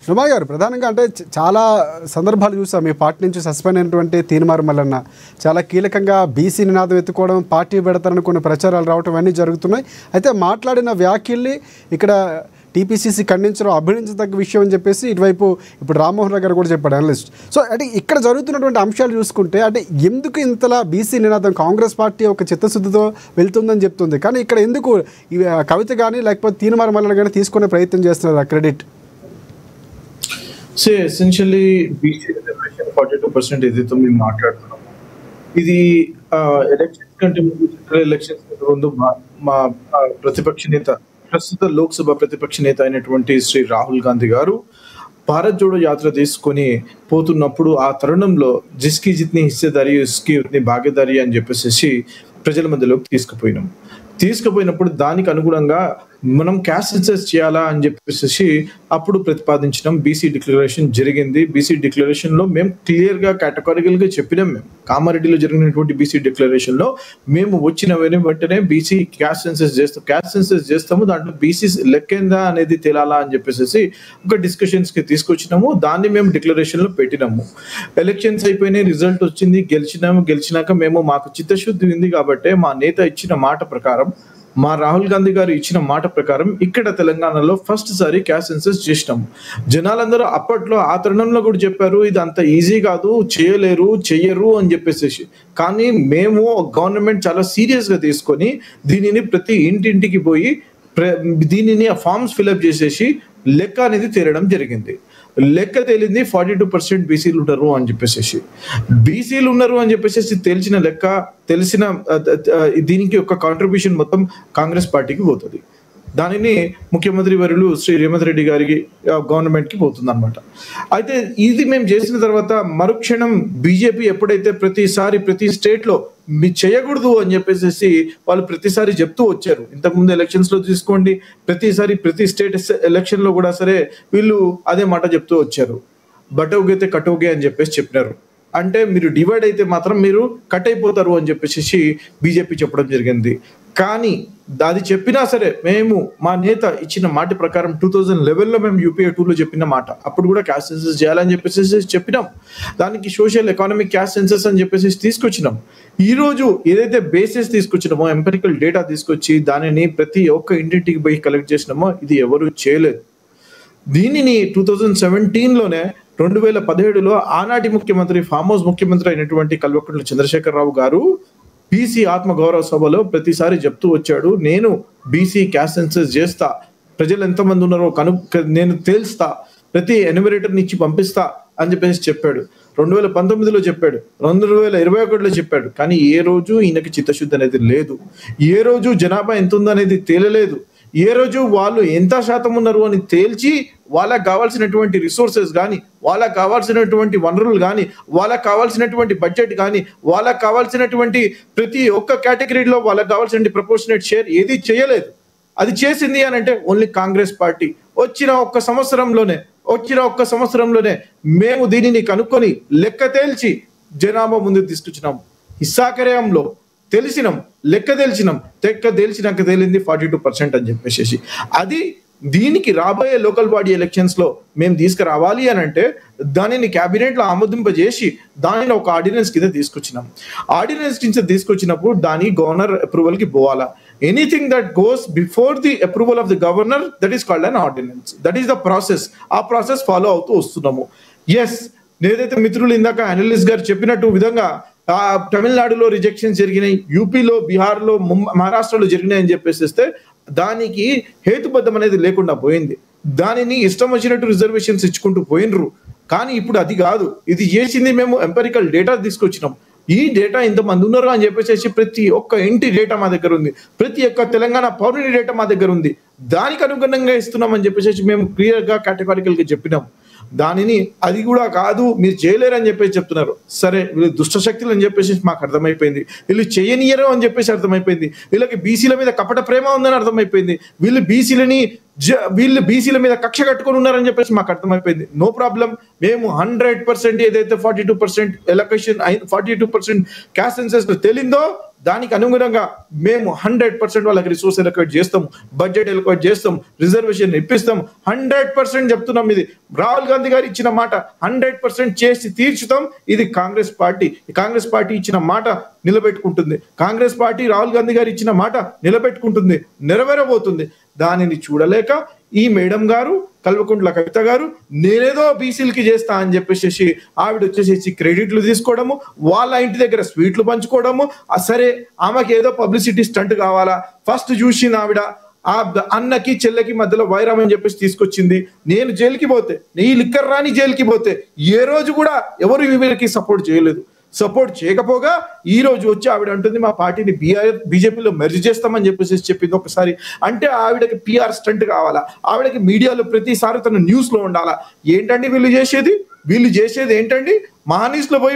సుమా గారు, ప్రధానంగా అంటే చాలా సందర్భాలు చూసాం. మీ పార్టీ నుంచి సస్పెండ్ అయినటువంటి తీన్మార్ మల్లన్న చాలా కీలకంగా బీసీ నినాదం ఎత్తుకోవడం, పార్టీ పెడతారని కొన్ని ప్రచారాలు రావడం అన్నీ జరుగుతున్నాయి. అయితే మాట్లాడిన వ్యాఖ్యల్ని ఇక్కడ టీపీసీసీ ఖండించడం అభినందించదగ్గ విషయం అని చెప్పేసి ఇటువైపు ఇప్పుడు రామ్మోహన్ రావు గారు కూడా చెప్పాడు, అనలిస్ట్. సో అంటే ఇక్కడ జరుగుతున్నటువంటి అంశాలు చూసుకుంటే అంటే ఎందుకు ఇంతలా బీసీ నినాదం కాంగ్రెస్ పార్టీ ఒక చిత్తశుద్ధితో వెళ్తుందని చెప్తుంది, కానీ ఇక్కడ ఎందుకు కవిత కానీ లేకపోతే తీన్మార్ మల్లన్న కానీ తీసుకునే ప్రయత్నం చేస్తున్నారు ఆ క్రెడిట్? ఎసెన్షియల్లీ బీసీ రిజర్వేషన్ 42% ఏదైతే మేము మాట్లాడుతున్నాము, ఇది ఎలక్షన్స్ కంటే ముందు, జనరల్ ఎలక్షన్స్ ముందు మా ప్రతిపక్ష నేత, ప్రస్తుత లోక్సభ ప్రతిపక్ష నేత అయినటువంటి శ్రీ రాహుల్ గాంధీ గారు భారత్ జోడో యాత్ర తీసుకొని పోతున్నప్పుడు ఆ తరుణంలో జిస్కి జిత్ని హిస్సేదారి ఉస్కి ఉత్ని భాగీదారి అని చెప్పేసి ప్రజల మధ్యలోకి తీసుకుపోయినప్పుడు దానికి అనుగుణంగా మనం క్యాస్ట్ సెన్సస్ చేయాలా అని చెప్పేసి అప్పుడు ప్రతిపాదించడం బీసీ డిక్లరేషన్ జరిగింది. బీసీ డిక్లరేషన్ లో మేము క్లియర్ గా కేటగారికల్ గా చెప్పినాం. మేము కామారెడ్డిలో జరిగినటువంటి బీసీ డిక్లరేషన్ లో మేము వచ్చిన వెంటనే బీసీ క్యాస్ట్ సెన్సస్ చేస్తాము, దాంట్లో బీసీ లెక్కిందా అనేది తేలాలా అని చెప్పేసి ఒక డిస్కషన్స్ కి తీసుకొచ్చినాము. దాన్ని మేము డిక్లరేషన్ లో పెట్టినాము. ఎలక్షన్స్ అయిపోయినాయి, రిజల్ట్ వచ్చింది, గెలిచినాక మేము మాకు చిత్తశుద్ధి ఉంది కాబట్టి మా నేత ఇచ్చిన మాట ప్రకారం, మా రాహుల్ గాంధీ గారు ఇచ్చిన మాట ప్రకారం ఇక్కడ తెలంగాణలో ఫస్ట్ సారి క్యాస్ట్ సెన్సస్ చేసినాము. జనాలందరూ అప్పట్లో ఆ తరుణంలో కూడా చెప్పారు ఇది అంత ఈజీ కాదు, చెయ్యరు అని చెప్పేసి. కానీ మేము గవర్నమెంట్ చాలా సీరియస్ గా తీసుకొని దీనిని ప్రతి ఇంటింటికి పోయి దీనిని ఫార్మ్స్ ఫిల్అప్ చేసేసి లెక్క అనేది తేలడం జరిగింది. లెక్క తేలింది 42% బీసీలు ఉన్నారు అని చెప్పేసి తెలిసిన దీనికి ఒక కాంట్రిబ్యూషన్ మొత్తం కాంగ్రెస్ పార్టీకి పోతుంది. దానిని ముఖ్యమంత్రి వర్యులు శ్రీ రేవంత్ రెడ్డి గారికి గవర్నమెంట్ కి పోతుంది అనమాట. అయితే ఇది మేము చేసిన తర్వాత మరుక్షణం బీజేపీ ఎప్పుడైతే ప్రతి స్టేట్ లో మీ చేయకూడదు అని చెప్పేసి వాళ్ళు ప్రతిసారి చెప్తూ వచ్చారు. ఇంతకుముందు ఎలక్షన్స్ లో తీసుకోండి, ప్రతి స్టేట్ ఎలక్షన్ లో కూడా సరే వీళ్ళు అదే మాట చెప్తూ వచ్చారు. బటోగైతే కటోగే అని చెప్పినారు. అంటే మీరు డివైడ్ అయితే మాత్రం మీరు కట్ అయిపోతారు అని చెప్పేసి బీజేపీ చెప్పడం జరిగింది. కానీ అది చెప్పినా సరే మేము మా నేత ఇచ్చిన మాట ప్రకారం 2011లో మేము యూపీఏ 2లో చెప్పిన మాట, అప్పుడు కూడా క్యాస్ట్ సెన్సస్ చేయాలని చెప్పేసి చెప్పినాం. దానికి సోషల్ ఎకానమిక్ క్యాస్ట్ సెన్సస్ అని చెప్పేసి తీసుకొచ్చినాం. ఈ రోజు ఏదైతే బేసిస్ తీసుకొచ్చినామో, ఎంపెరికల్ డేటా తీసుకొచ్చి దానిని ప్రతి ఒక్క ఇంటింటికి పోయి కలెక్ట్ చేసినామో ఇది ఎవరు చేయలేదు. దీనిని 2017లోనే 2017లో ఆనాటి ముఖ్యమంత్రి, ఫామ్ హౌస్ ముఖ్యమంత్రి అయినటువంటి కల్వకుంట్ల చంద్రశేఖరరావు గారు బీసీ ఆత్మగౌరవ సభలో ప్రతిసారి చెప్తూ వచ్చాడు, నేను బీసీ క్యాస్ట్ సెన్సస్ చేస్తా, ప్రజలు ఎంతమంది ఉన్నారో నేను తేల్స్తా, ప్రతి ఎన్యూమరేటర్ని ఇచ్చి పంపిస్తా అని చెప్పేసి చెప్పాడు. 2019లో చెప్పాడు, 2021లో చెప్పాడు. కానీ ఏ రోజు ఈయనకి చిత్తశుద్ధి అనేది లేదు. ఏ రోజు జనాభా ఎంత ఉందనేది తేలలేదు. ఏ రోజు వాళ్ళు ఎంత శాతం ఉన్నారు అని తేల్చి వాళ్ళకి కావాల్సినటువంటి రిసోర్సెస్ కానీ, వాళ్ళకి కావాల్సినటువంటి వనరులు కానీ, వాళ్ళకి కావాల్సినటువంటి బడ్జెట్ కానీ, వాళ్ళకి కావాల్సినటువంటి ప్రతి ఒక్క కేటగిరీలో వాళ్ళకి కావాల్సిన ప్రపోర్షనేట్ షేర్ ఏది చేయలేదు. అది చేసింది అని అంటే ఓన్లీ కాంగ్రెస్ పార్టీ. వచ్చిన ఒక్క సంవత్సరంలోనే మేము దీనిని కనుక్కొని లెక్క తేల్చి జనాభా ముందుకు తీసుకొచ్చినాం. హిస్సాకర్యంలో లెక్క తేల్చినాక తేలింది 42% అని చెప్పేసి. అది దీనికి రాబోయే లోకల్ బాడీ ఎలక్షన్స్ లో మేము తీసుకురావాలి అని అంటే దానిని క్యాబినెట్ లో ఆమోదింపజేసి దానిని ఒక ఆర్డినెన్స్ కింద తీసుకొచ్చినాం. ఆర్డినెన్స్ కింద తీసుకొచ్చినప్పుడు దాని గవర్నర్ అప్రూవల్ కి పోవాలా. Anything that goes before the approval of the governor that is called an ordinance. That is the process. ఆ ప్రాసెస్ ఫాలో అవుతూ వస్తున్నాము. ఎస్, ఏదైతే మిత్రులు ఇందాక అనలిస్ట్ గారు చెప్పినట్టు విధంగా తమిళనాడులో రిజెక్షన్స్ జరిగినాయి, యూపీలో, బీహార్లో, మహారాష్ట్రలో జరిగినాయి అని చెప్పేస్తే దానికి హేతుబద్ధం అనేది లేకుండా పోయింది. దానిని ఇష్టం వచ్చినట్టు రిజర్వేషన్స్ ఇచ్చుకుంటూ పోయినరు. కానీ ఇప్పుడు అది కాదు. ఇది చేసింది మేము ఎంపెరికల్ డేటా తీసుకొచ్చినాం. ఈ డేటా ఇంతమంది ఉన్నారు అని చెప్పేసి ప్రతి ఒక్క ఇంటి డేటా మా దగ్గర ఉంది, ప్రతి ఒక్క తెలంగాణ పౌరుని డేటా మా దగ్గర ఉంది. దానికి అనుగుణంగా ఇస్తున్నాం అని చెప్పేసి మేము క్లియర్ గా కేటగారికల్ గా చెప్పినాం. దానిని అది కూడా కాదు, మీరు చేయలేరు అని చెప్పేసి చెప్తున్నారు. సరే, వీళ్ళు దుష్టశక్తులు అని చెప్పేసి మాకు అర్థమైపోయింది. వీళ్ళు చేయనియరు అని చెప్పేసి అర్థమైపోయింది. వీళ్ళకి బీసీల మీద కపట ప్రేమ ఉందని అర్థమైపోయింది. వీళ్ళు బీసీల మీద కక్ష కట్టుకొని ఉన్నారని చెప్పేసి మాకు అర్థమైపోయింది. నో ప్రాబ్లం, మేము 100% ఏదైతే 42% ఎలక్షన్ 42% క్యాస్ట్ సెన్సస్ తెలిందో దానికి అనుగుణంగా మేము 100% వాళ్ళకి రిసోర్స్ ఎలొకేట్ చేస్తాం, బడ్జెట్ ఎలొకేట్ చేస్తాం, రిజర్వేషన్ ఇప్పిస్తాం. 100% చెప్తున్నాం. ఇది రాహుల్ గాంధీ గారు ఇచ్చిన మాట 100% చేసి తీర్చుతాం. ఇది కాంగ్రెస్ పార్టీ ఇచ్చిన మాట నిలబెట్టుకుంటుంది. కాంగ్రెస్ పార్టీ రాహుల్ గాంధీ గారు ఇచ్చిన మాట నిలబెట్టుకుంటుంది, నెరవేరబోతుంది. దానిని చూడలేక ఈ మేడం గారు, కల్వకుంట్ల కవిత గారు, నేనేదో బీసీలకి చేస్తా అని చెప్పేసి ఆవిడ వచ్చేసి క్రెడిట్లు తీసుకోవడము, వాళ్ళ ఇంటి దగ్గర స్వీట్లు పంచుకోవడము. సరే, ఆమెకి ఏదో పబ్లిసిటీ స్టంట్ కావాలా, ఫస్ట్ చూసింది ఆవిడ ఆ అన్నకి చెల్లెకి మధ్యలో వైరం అని చెప్పేసి తీసుకొచ్చింది. నేను జైలుకి పోతే, ఈ లిక్కర్ రాని జైలుకి పోతే ఏ రోజు కూడా ఎవరు వీళ్ళకి సపోర్ట్ చేయలేదు. సపోర్ట్ చేయకపోగా ఈ రోజు వచ్చి ఆవిడ అంటుంది మా పార్టీని బీజేపీలో మెర్జ్ చేస్తామని చెప్పేసి చెప్పింది. ఒకసారి అంటే ఆవిడకి పిఆర్ స్టంట్ కావాలా, ఆవిడకి మీడియాలో ప్రతిసారి తన న్యూస్ లో ఉండాలా. ఏంటండి వీళ్ళు చేసేది ఏంటండి? మహానీస్ లో పోయి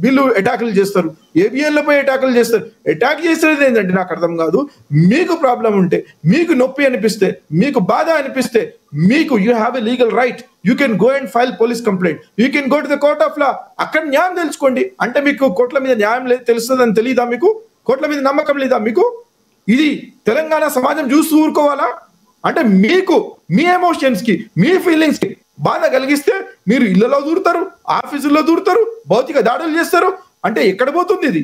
వీళ్ళు అటాకులు చేస్తారు, ఏబిఎన్ లో పోయి అటాకులు చేస్తారు. అటాక్ చేసేది ఏంటంటే నాకు అర్థం కాదు. మీకు ప్రాబ్లం ఉంటే, మీకు నొప్పి అనిపిస్తే, మీకు బాధ అనిపిస్తే, మీకు you have a legal right, you can go and file police complaint, you can go to the court of law. అక్కడ న్యాయం తెలుసుకోండి. అంటే మీకు కోర్టుల మీద న్యాయం తెలుస్తుందని తెలియదా? మీకు కోర్టుల మీద నమ్మకం లేదా? మీకు ఇది తెలంగాణ సమాజం చూస్తూ ఊరుకోవాలా? అంటే మీకు మీ ఎమోషన్స్ కి, మీ ఫీలింగ్స్ కి బాధ కలిగిస్తే మీరు ఇళ్లలో దూరుతారు, ఆఫీసుల్లో దూరుతారు, భౌతిక దాడులు చేస్తారు. అంటే ఎక్కడ పోతుంది ఇది?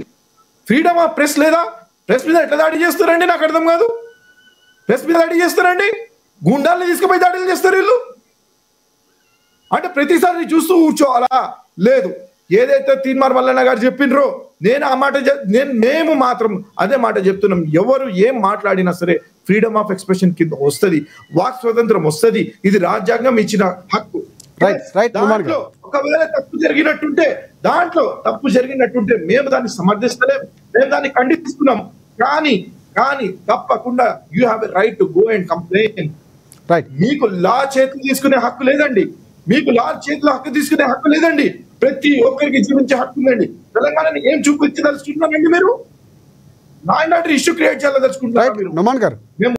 ఫ్రీడమ్ ఆఫ్ ప్రెస్ లేదా? ప్రెస్ మీద ఎట్లా దాడి చేస్తారండి? నాకు అర్థం కాదు. ప్రెస్ మీద దాడి చేస్తారండి, గుండాల్ని తీసుకుపోయి దాడులు చేస్తారు వీళ్ళు. అంటే ప్రతిసారి చూస్తూ కూర్చోవాలా? లేదు. ఏదైతే తీన్మార్ మల్లన్న గారు చెప్పినరో మేము మాత్రం అదే మాట చెప్తున్నాం. ఎవరు ఏం మాట్లాడినా సరే ఫ్రీడమ్ ఆఫ్ ఎక్స్ప్రెషన్ కింద వస్తుంది, వాక్ స్వాతంత్రం వస్తుంది. ఇది రాజ్యాంగం ఇచ్చిన హక్కు. దాంట్లో ఒకవేళ తప్పు జరిగినట్టుంటే మేము దాన్ని సమర్థిస్తలేం, మేము దాన్ని ఖండిస్తున్నాం. కానీ తప్పకుండా you have a right to go and complaint. మీకు లా చేతులు తీసుకునే హక్కు లేదండి. ప్రతి ఒక్కరికి జీవించే హక్కు ఉందండి. తెలంగాణని ఏం చూపించదలుచుకుంటున్నారండి మీరు? నా ఇష్యూ క్రియేట్ చేయాలని తెలుసుకుంటున్నారు మీరు.